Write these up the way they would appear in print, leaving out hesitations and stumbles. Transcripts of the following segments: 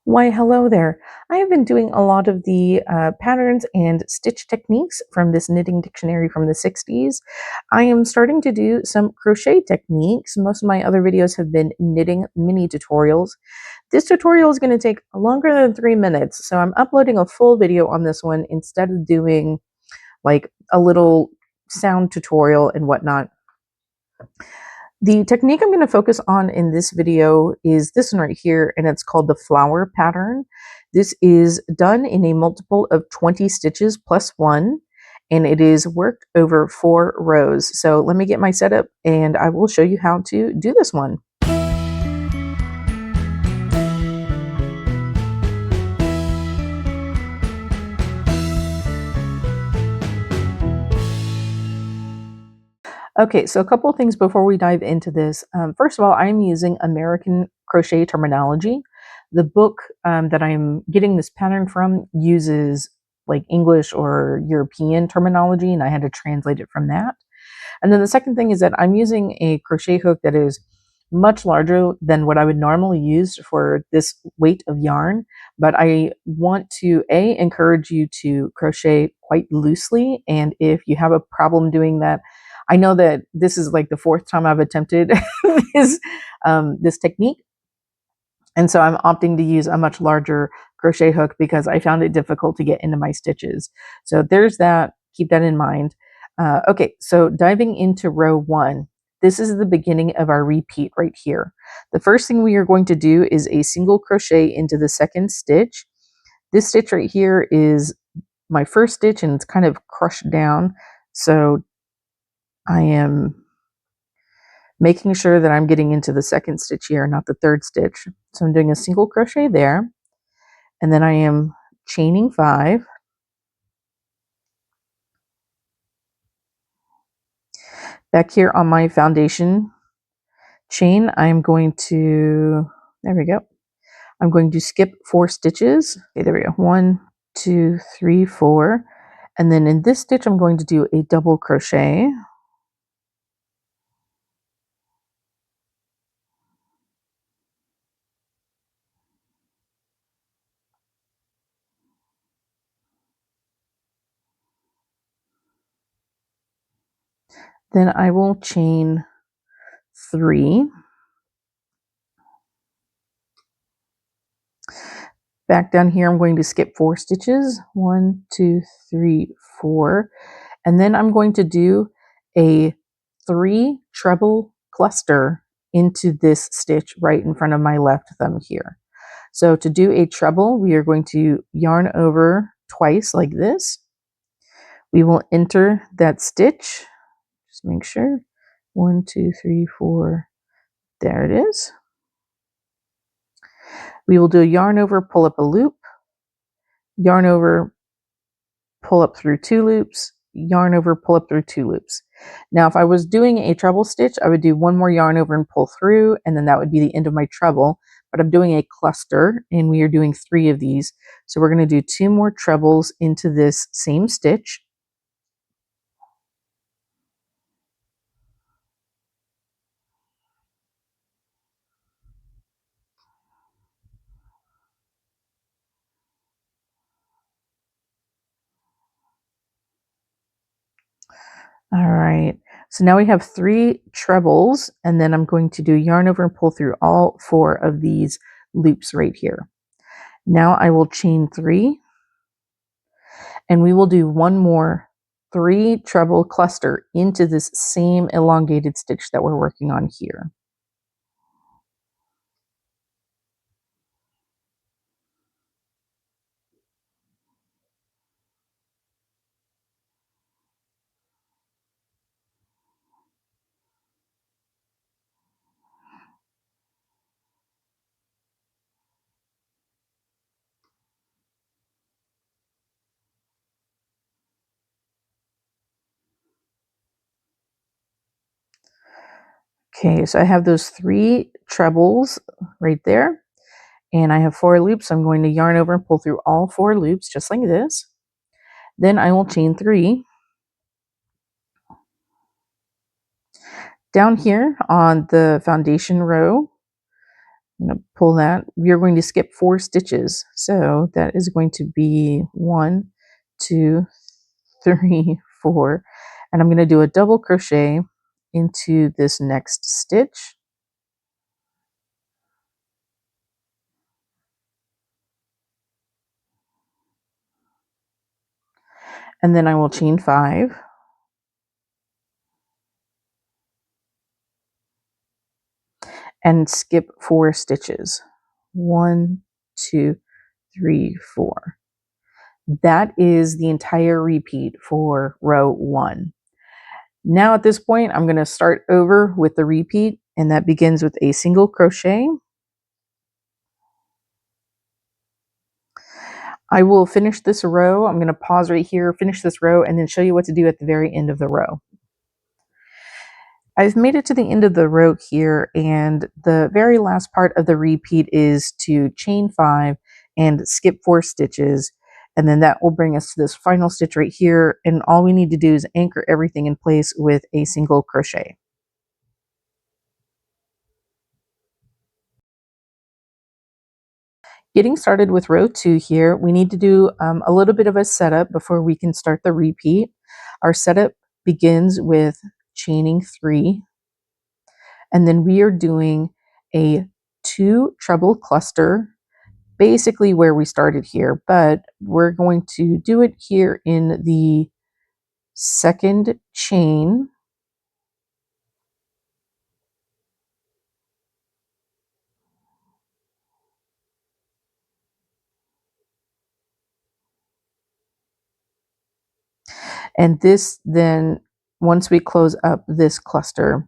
Why, hello there. I have been doing a lot of the patterns and stitch techniques from this knitting dictionary from the 60s. I am starting to do some crochet techniques. Most of my other videos have been knitting mini tutorials. This tutorial is going to take longer than 3 minutes, so I'm uploading a full video on this one instead of doing like a little sound tutorial and whatnot. The technique I'm going to focus on in this video is this one right here, and it's called the flower pattern. This is done in a multiple of 20 stitches plus 1, and it is worked over 4 rows. So let me get my setup and I will show you how to do this one. Okay, so a couple of things before we dive into this. First of all, I'm using American crochet terminology. The book that I'm getting this pattern from uses like English or European terminology, and I had to translate it from that. And then the second thing is that I'm using a crochet hook that is much larger than what I would normally use for this weight of yarn, but I want to encourage you to crochet quite loosely, and if you have a problem doing that, I know that this is like the 4th time I've attempted this technique, and so I'm opting to use a much larger crochet hook because I found it difficult to get into my stitches. So there's that, keep that in mind. Okay, so diving into row 1, this is the beginning of our repeat right here. The first thing we are going to do is a single crochet into the second stitch. This stitch right here is my first stitch and it's kind of crushed down. So I am making sure that I'm getting into the second stitch here, not the third stitch. So I'm doing a single crochet there, and then I am chaining 5. Back here on my foundation chain, I'm going to, there we go. I'm going to skip 4 stitches. Okay, there we go. 1, 2, 3, 4. And then in this stitch, I'm going to do a double crochet. Then I will chain 3. Back down here, I'm going to skip 4 stitches. 1, 2, 3, 4. And then I'm going to do a 3 treble cluster into this stitch right in front of my left thumb here. So to do a treble, we are going to yarn over twice like this. We will enter that stitch. Just make sure. 1, 2, 3, 4. There it is. We will do a yarn over, pull up a loop, yarn over, pull up through 2 loops, yarn over, pull up through 2 loops. Now, if I was doing a treble stitch, I would do 1 more yarn over and pull through, and then that would be the end of my treble. But I'm doing a cluster, and we are doing 3 of these. So we're going to do 2 more trebles into this same stitch. All right, so now we have 3 trebles, and then I'm going to do yarn over and pull through all 4 of these loops right here. Now I will chain 3, and we will do 1 more 3 treble cluster into this same elongated stitch that we're working on here. Okay, so I have those 3 trebles right there, and I have 4 loops. I'm going to yarn over and pull through all 4 loops just like this. Then I will chain 3. Down here on the foundation row, I'm going to pull that. We are going to skip 4 stitches. So that is going to be 1, 2, 3, 4. And I'm going to do a double crochet into this next stitch. And then I will chain 5. And skip 4 stitches. 1, 2, 3, 4. That is the entire repeat for row 1. Now at this point, I'm going to start over with the repeat, and that begins with a single crochet. I will finish this row. I'm going to pause right here, finish this row, and then show you what to do at the very end of the row. I've made it to the end of the row here, and the very last part of the repeat is to chain 5 and skip 4 stitches, and then that will bring us to this final stitch right here, and all we need to do is anchor everything in place with a single crochet. Getting started with row 2 here, we need to do a little bit of a setup before we can start the repeat. Our setup begins with chaining 3, and then we are doing a 2 treble cluster, basically where we started here, but we're going to do it here in the second chain. And this then, once we close up this cluster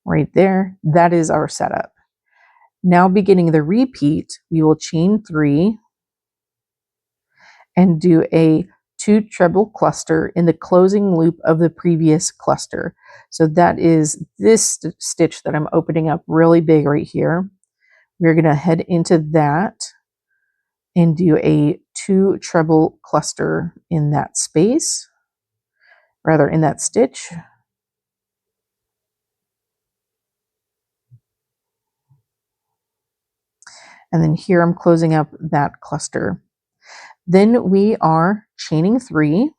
right there, that is our setup. Now beginning the repeat, we will chain 3 and do a 2 treble cluster in the closing loop of the previous cluster. So that is this stitch that I'm opening up really big right here. We're going to head into that and do a 2 treble cluster in that space, rather in that stitch. And then here I'm closing up that cluster. Then we are chaining 3.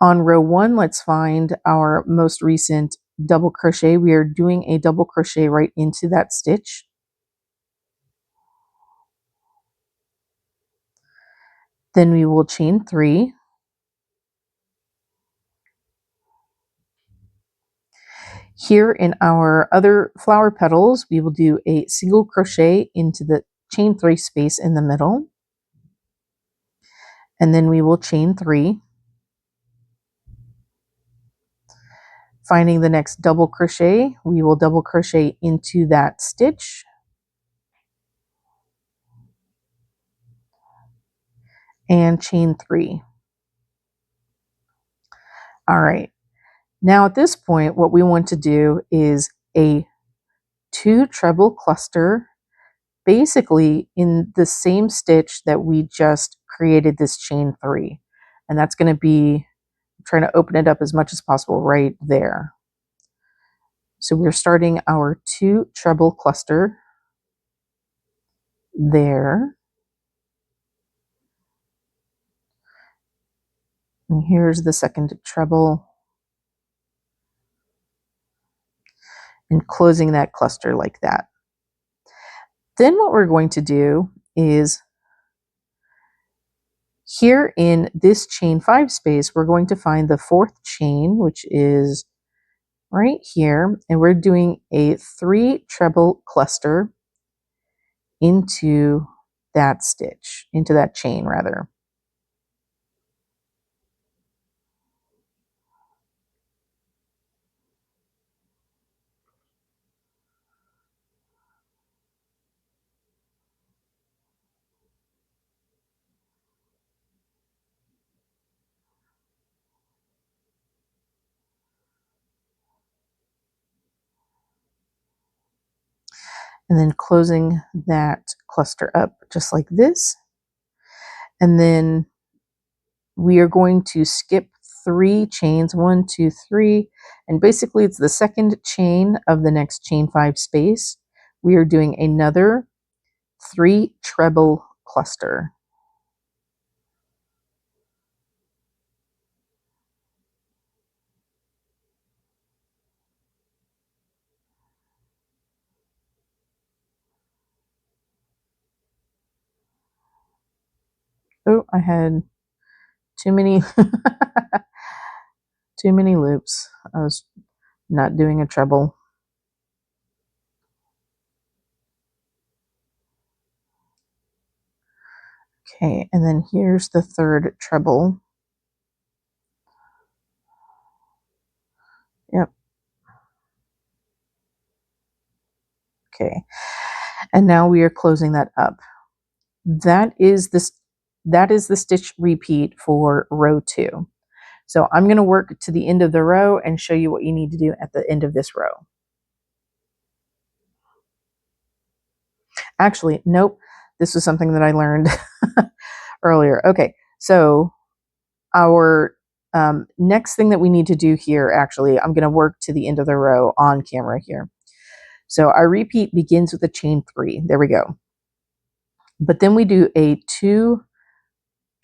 On row 1, let's find our most recent double crochet. We are doing a double crochet right into that stitch. Then we will chain 3. Here in our other flower petals, we will do a single crochet into the chain 3 space in the middle. And then we will chain 3. Finding the next double crochet, we will double crochet into that stitch. And chain 3. All right. Now at this point, what we want to do is a 2 treble cluster, basically in the same stitch that we just created this chain 3. And that's going to be trying to open it up as much as possible right there. So we're starting our 2 treble cluster there. And here's the second treble. And closing that cluster like that. Then what we're going to do is here in this chain 5 space, we're going to find the 4th chain, which is right here, and we're doing a 3 treble cluster into that stitch, into that chain rather. And then closing that cluster up just like this. And then we are going to skip 3 chains, 1, 2, 3, and basically it's the second chain of the next chain 5 space. We are doing another 3 treble cluster. Oh, I had too many too many loops. I was not doing a treble. Okay, and then here's the third treble. Yep. Okay. And now we are closing that up. That is the stitch repeat for row 2. So I'm going to work to the end of the row and show you what you need to do at the end of this row. Actually, nope. This was something that I learned earlier. Okay, so our next thing that we need to do here, actually, I'm going to work to the end of the row on camera here. So our repeat begins with a chain 3. There we go. But then we do a 2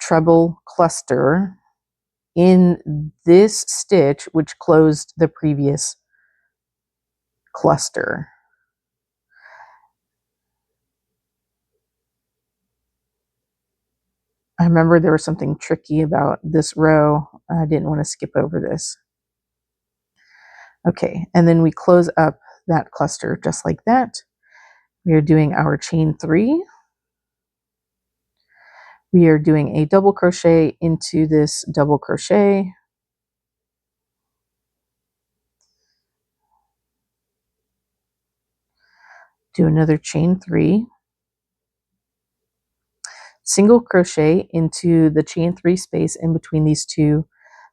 treble cluster in this stitch, which closed the previous cluster. I remember there was something tricky about this row. I didn't want to skip over this. Okay, and then we close up that cluster just like that. We are doing our chain 3. We are doing a double crochet into this double crochet. Do another chain 3. Single crochet into the chain 3 space in between these 2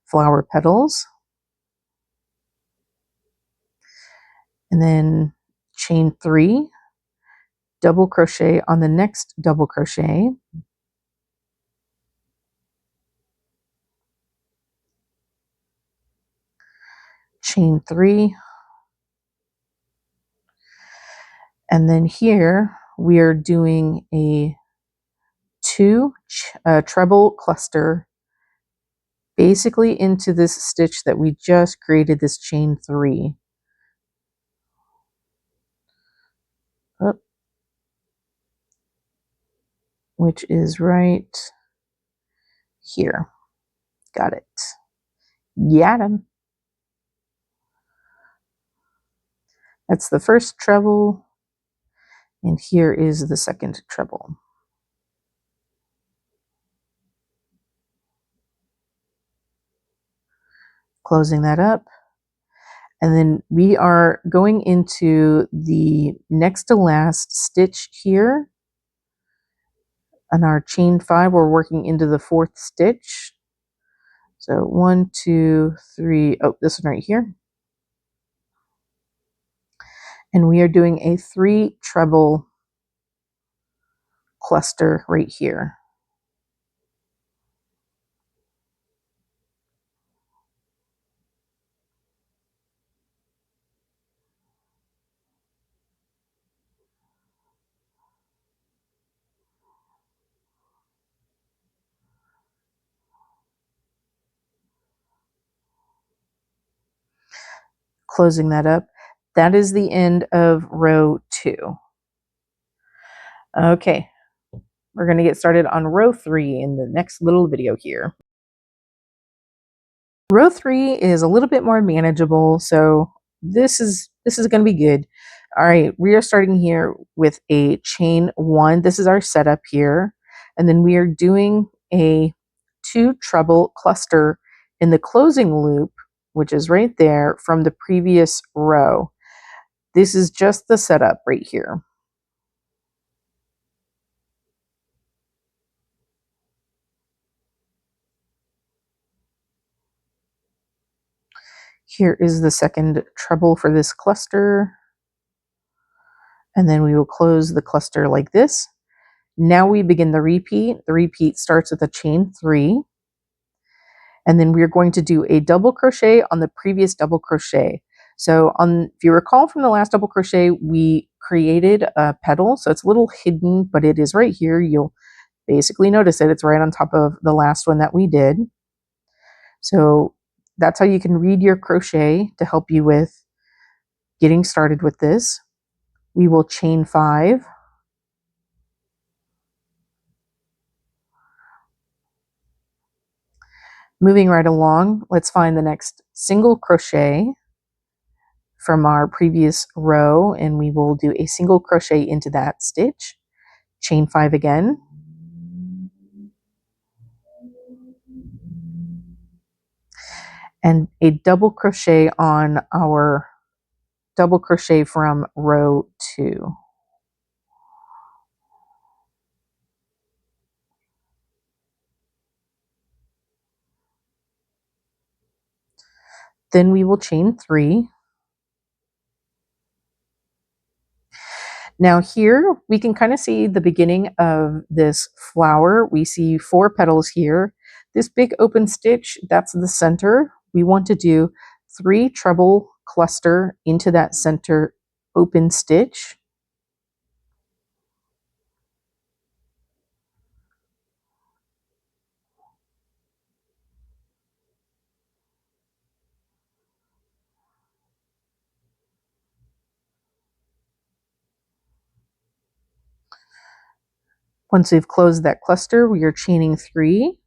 flower petals. And then chain 3, double crochet on the next double crochet. Chain 3. And then here we are doing a 2 treble cluster basically into this stitch that we just created, this chain 3. Oh, which is right here. Got it. Got 'em. That's the first treble, and here is the second treble. Closing that up. And then we are going into the next to last stitch here. On our chain 5, we're working into the 4th stitch. So 1, 2, 3, oh, this one right here. And we are doing a 3 treble cluster right here. Closing that up. That is the end of row 2. Okay, we're going to get started on row 3 in the next little video here. Row 3 is a little bit more manageable, so this is going to be good. All right, we are starting here with a chain 1. This is our setup here, and then we are doing a 2 treble cluster in the closing loop, which is right there from the previous row. This is just the setup right here. Here is the second treble for this cluster. And then we will close the cluster like this. Now we begin the repeat. The repeat starts with a chain 3. And then we're going to do a double crochet on the previous double crochet. So if you recall from the last double crochet, we created a petal. So it's a little hidden, but it is right here. You'll basically notice it. It's right on top of the last one that we did. So that's how you can read your crochet to help you with getting started with this. We will chain 5. Moving right along, let's find the next single crochet from our previous row, and we will do a single crochet into that stitch, chain 5 again, and a double crochet on our double crochet from row 2. Then we will chain 3. Now here we can kind of see the beginning of this flower. We see 4 petals here. This big open stitch, that's the center. We want to do 3 treble cluster into that center open stitch. Once we've closed that cluster, we are chaining 3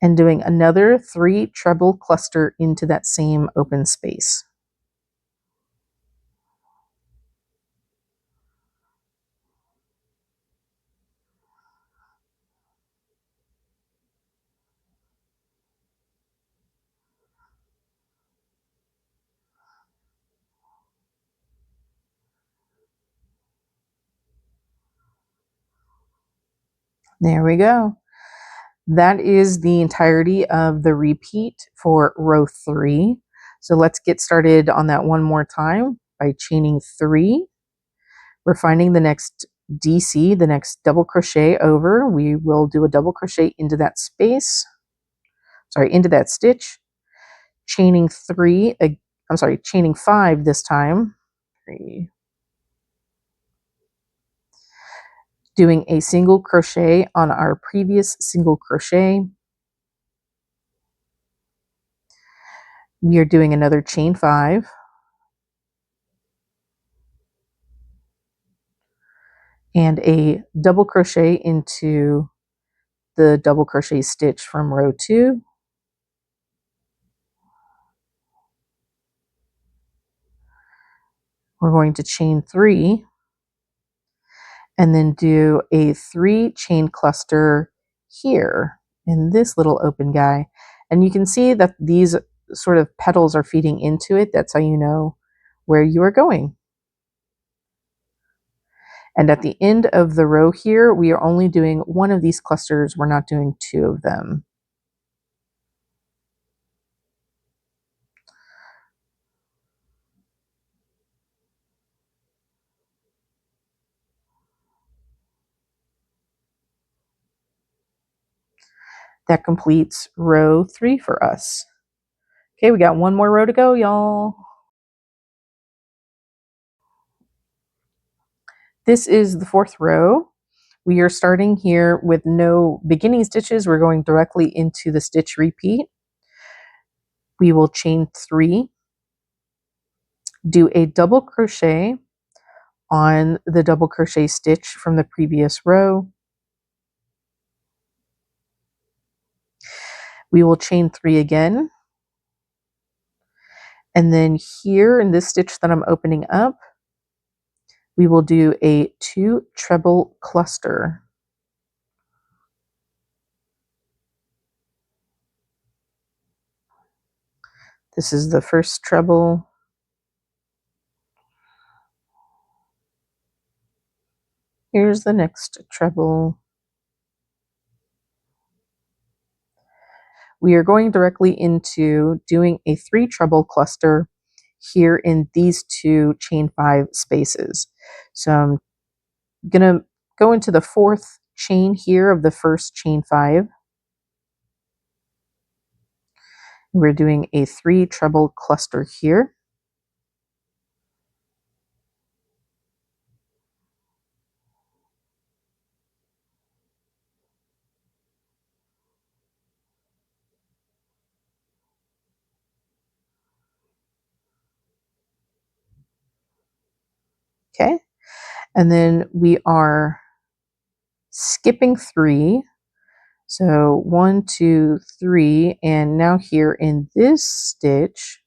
and doing another 3 treble cluster into that same open space. There we go. That is the entirety of the repeat for row 3. So let's get started on that one more time by chaining 3. We're finding the next DC, the next double crochet over. We will do a double crochet into that space, into that stitch, chaining 5 this time. 3. Doing a single crochet on our previous single crochet. We are doing another chain 5 and a double crochet into the double crochet stitch from row 2. We're going to chain 3 and then do a 3 chain cluster here in this little open guy. And you can see that these sort of petals are feeding into it. That's how you know where you are going. And at the end of the row here, we are only doing one of these clusters. We're not doing 2 of them. That completes row 3 for us. Okay, we got one more row to go, y'all. This is the 4th row. We are starting here with no beginning stitches. We're going directly into the stitch repeat. We will chain 3, do a double crochet on the double crochet stitch from the previous row. We will chain 3 again. And then here in this stitch that I'm opening up, we will do a 2 treble cluster. This is the first treble. Here's the next treble. We are going directly into doing a 3 treble cluster here in these 2 chain 5 spaces. So I'm gonna go into the 4th chain here of the first chain 5. We're doing a 3 treble cluster here. Okay, and then we are skipping 3. So 1, 2, 3, and now here in this stitch,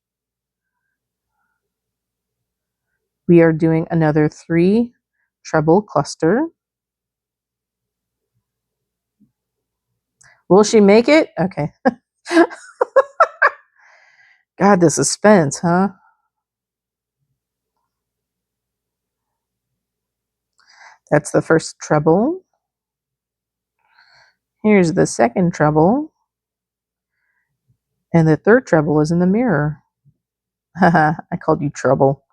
we are doing another 3 treble cluster. Will she make it? Okay. God, the suspense, huh? That's the first treble. Here's the second treble. And the third treble is in the mirror. Haha, I called you trouble.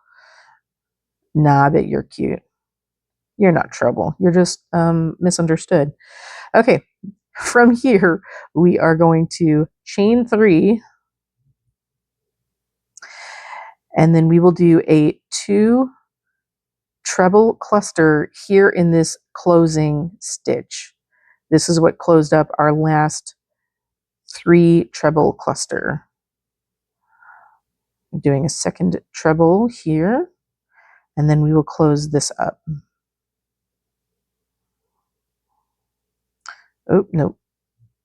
Nah, I bet you're cute. You're not trouble. You're just misunderstood. Okay, from here, we are going to chain 3, and then we will do a 2 treble cluster here in this closing stitch. This is what closed up our last 3 treble cluster. I'm doing a second treble here, and then we will close this up. Oh, no,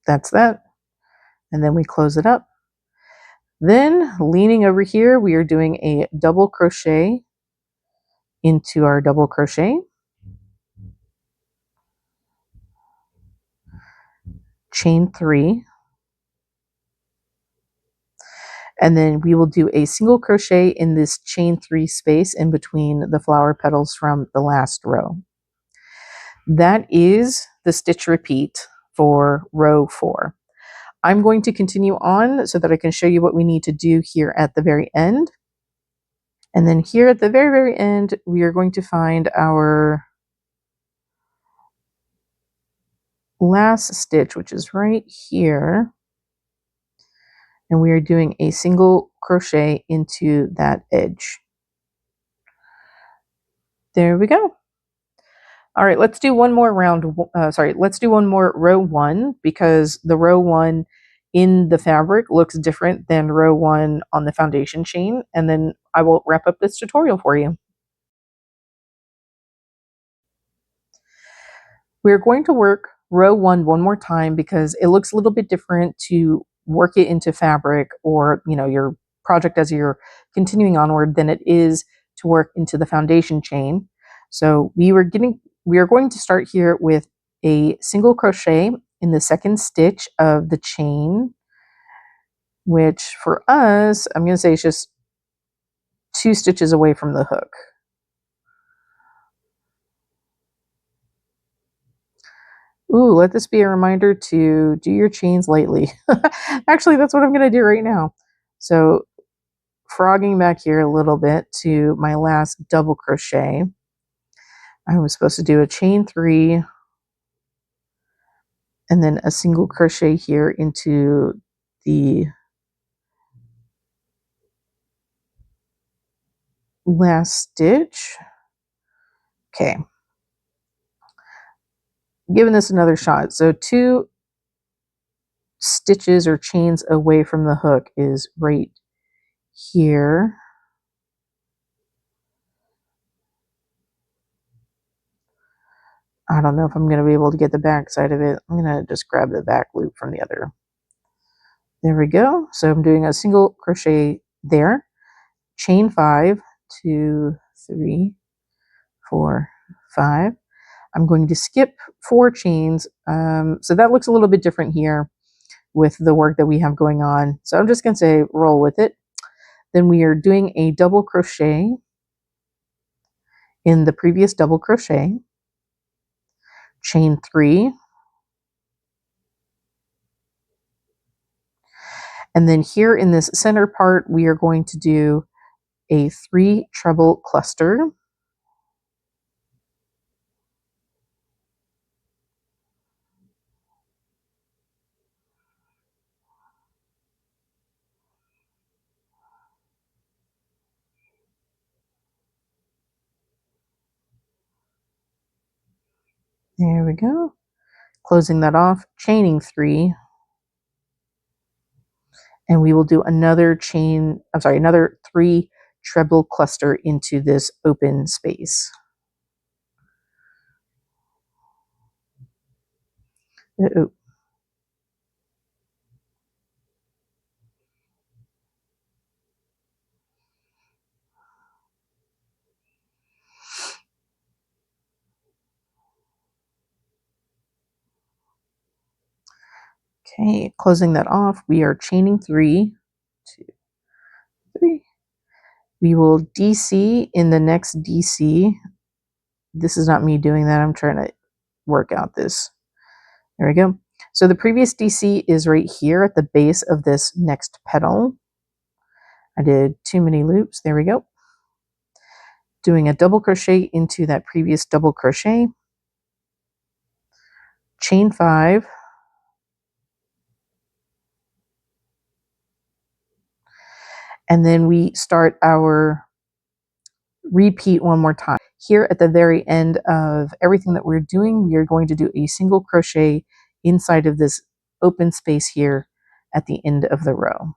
that's that. And then we close it up. Then leaning over here, we are doing a double crochet into our double crochet, chain 3, and then we will do a single crochet in this chain 3 space in between the flower petals from the last row. That is the stitch repeat for row 4. I'm going to continue on so that I can show you what we need to do here at the very end. And then here at the very, very end, we are going to find our last stitch, which is right here. And we are doing a single crochet into that edge. There we go. All right, let's do one more round. Let's do one more row 1, because the row 1 in the fabric looks different than row 1 on the foundation chain. And then I will wrap up this tutorial for you. We're going to work row 1 one more time because it looks a little bit different to work it into fabric, or your project as you're continuing onward, than it is to work into the foundation chain. So we are going to start here with a single crochet in the second stitch of the chain, which for us, I'm going to say it's just 2 stitches away from the hook. Ooh, let this be a reminder to do your chains lightly. Actually, that's what I'm going to do right now. So frogging back here a little bit to my last double crochet. I was supposed to do a chain 3 and then a single crochet here into the last stitch. Okay. Giving this another shot. So 2 stitches or chains away from the hook is right here. I don't know if I'm going to be able to get the back side of it. I'm going to just grab the back loop from the other. There we go. So I'm doing a single crochet there, chain 5, 2, 3, 4, 5. I'm going to skip 4 chains. So that looks a little bit different here with the work that we have going on. So I'm just going to say roll with it. Then we are doing a double crochet in the previous double crochet, chain 3, and then here in this center part, we are going to do a 3 treble cluster. There we go. Closing that off, chaining 3, and we will do another 3 treble cluster into this open space. Uh-oh. Okay, closing that off, we are chaining 3, 2, 3. We will DC in the next DC. This is not me doing that. I'm trying to work out this. There we go. So the previous DC is right here at the base of this next petal. I did too many loops. There we go. Doing a double crochet into that previous double crochet. Chain 5. And then we start our repeat one more time. Here at the very end of everything that we're doing, we are going to do a single crochet inside of this open space here at the end of the row.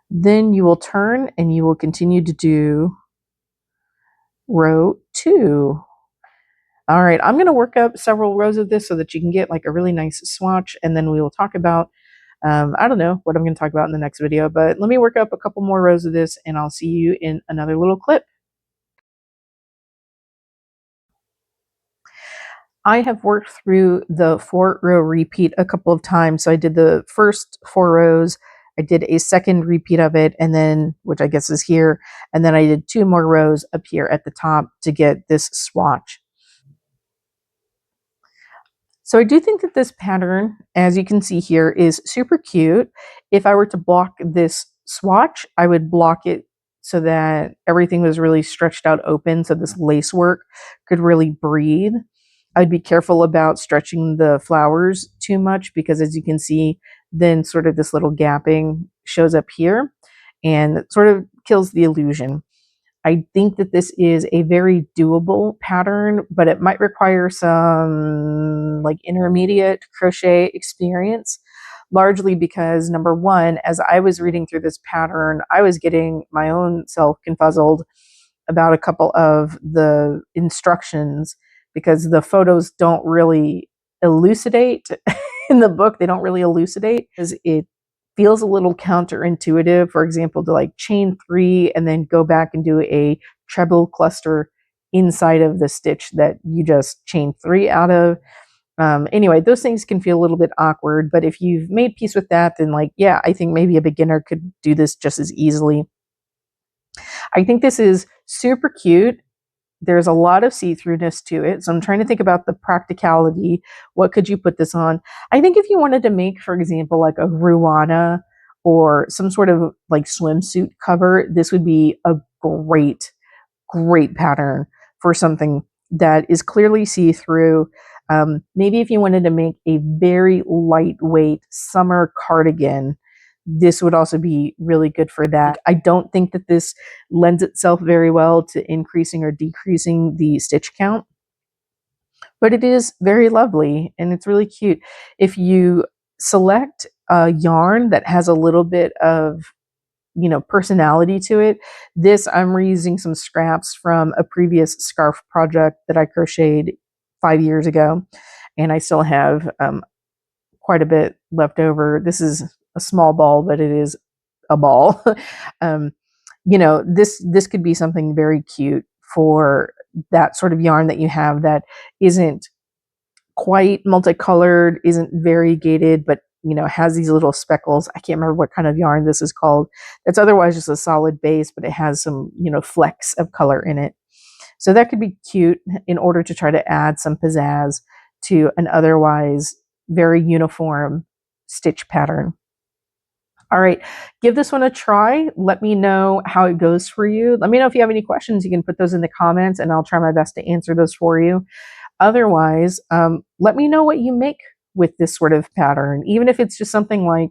Then you will turn and you will continue to do row 2. All right, I'm going to work up several rows of this so that you can get like a really nice swatch, and then we will talk about I don't know what I'm going to talk about in the next video, but let me work up a couple more rows of this and I'll see you in another little clip. I have worked through the 4-row repeat a couple of times. So I did the first 4 rows, I did a second repeat of it, and then, which I guess is here, and then I did 2 more rows up here at the top to get this swatch. So I do think that this pattern, as you can see here, is super cute. If I were to block this swatch, I would block it so that everything was really stretched out open so this lace work could really breathe. I'd be careful about stretching the flowers too much because, as you can see, then sort of this little gapping shows up here and sort of kills the illusion. I think that this is a very doable pattern, but it might require some like intermediate crochet experience, largely because, number one, as I was reading through this pattern, I was getting my own self confuzzled about a couple of the instructions because the photos don't really elucidate in the book. They don't really elucidate because it feels a little counterintuitive, for example, to like chain 3 and then go back and do a treble cluster inside of the stitch that you just chain 3 out of. Anyway, those things can feel a little bit awkward, but if you've made peace with that, then like, yeah, I think maybe a beginner could do this just as easily. I think this is super cute. There's a lot of see-throughness to it. So I'm trying to think about the practicality. What could you put this on? I think if you wanted to make, for example, like a ruana or some sort of like swimsuit cover, this would be a great, great pattern for something that is clearly see-through. Maybe if you wanted to make a very lightweight summer cardigan, this would also be really good for that. I don't think that this lends itself very well to increasing or decreasing the stitch count, but it is very lovely and it's really cute. If you select a yarn that has a little bit of personality to it, I'm reusing some scraps from a previous scarf project that I crocheted 5 years ago, and I still have quite a bit left over. This is a small ball, but it is a ball. um, this could be something very cute for that sort of yarn that you have that isn't quite multicolored, isn't variegated, but has these little speckles. I can't remember what kind of yarn this is called. It's otherwise just a solid base, but it has some flecks of color in it. So that could be cute in order to try to add some pizzazz to an otherwise very uniform stitch pattern. All right, give this one a try. Let me know how it goes for you. Let me know if you have any questions. You can put those in the comments and I'll try my best to answer those for you. Otherwise, let me know what you make with this sort of pattern, even if it's just something like,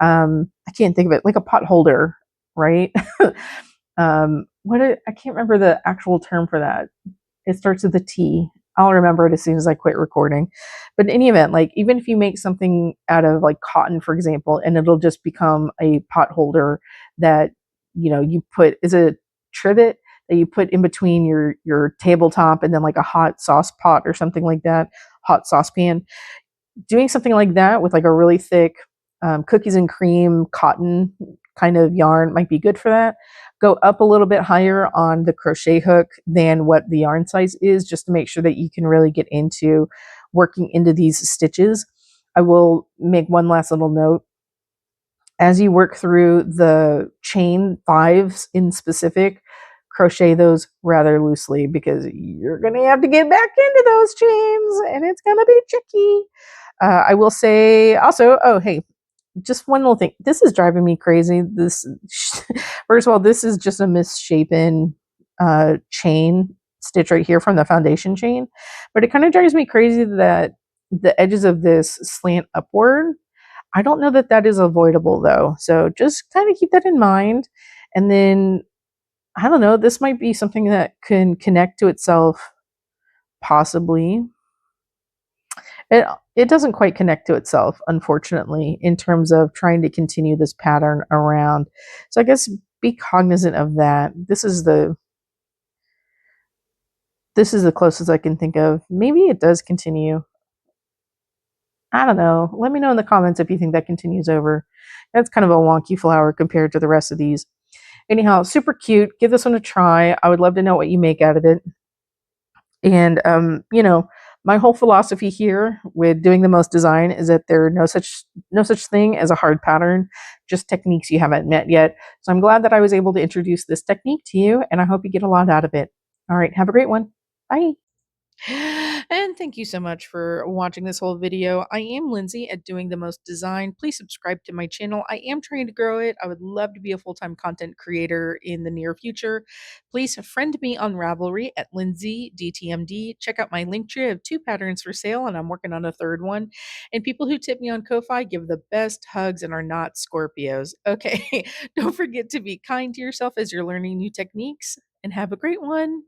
I can't think of it, like a pot holder, right? I can't remember the actual term for that. It starts with a T. I'll remember it as soon as I quit recording. But in any event, like even if you make something out of like cotton, for example, and it'll just become a pot holder that you put is a trivet that you put in between your tabletop and then like a hot sauce pot or something like that, hot saucepan. Doing something like that with like a really thick cookies and cream cotton kind of yarn might be good for that. Go up a little bit higher on the crochet hook than what the yarn size is, just to make sure that you can really get into working into these stitches. I will make one last little note. As you work through the chain fives in specific, crochet those rather loosely because you're going to have to get back into those chains and it's going to be tricky. I will say also, oh, hey, just one little thing. This is driving me crazy. This, first of all, this is just a misshapen chain stitch right here from the foundation chain, but it kind of drives me crazy that the edges of this slant upward. I don't know that that is avoidable though. So just kind of keep that in mind. And then I don't know, this might be something that can connect to itself possibly. It doesn't quite connect to itself, unfortunately, in terms of trying to continue this pattern around. So I guess be cognizant of that. This is the closest I can think of. Maybe it does continue. I don't know. Let me know in the comments if you think that continues over. That's kind of a wonky flower compared to the rest of these. Anyhow, super cute. Give this one a try. I would love to know what you make out of it. And my whole philosophy here with doing the most design is that there are no such thing as a hard pattern, just techniques you haven't met yet. So I'm glad that I was able to introduce this technique to you, and I hope you get a lot out of it. All right, have a great one. Bye. And thank you so much for watching this whole video. I am Lindsay at Doing the Most Design. Please subscribe to my channel. I am trying to grow it. I would love to be a full-time content creator in the near future. Please friend me on Ravelry at Lindsay DTMD. Check out my link tree. I have 2 patterns for sale and I'm working on a 3rd one. And people who tip me on Ko-Fi give the best hugs and are not Scorpios. Okay, don't forget to be kind to yourself as you're learning new techniques and have a great one.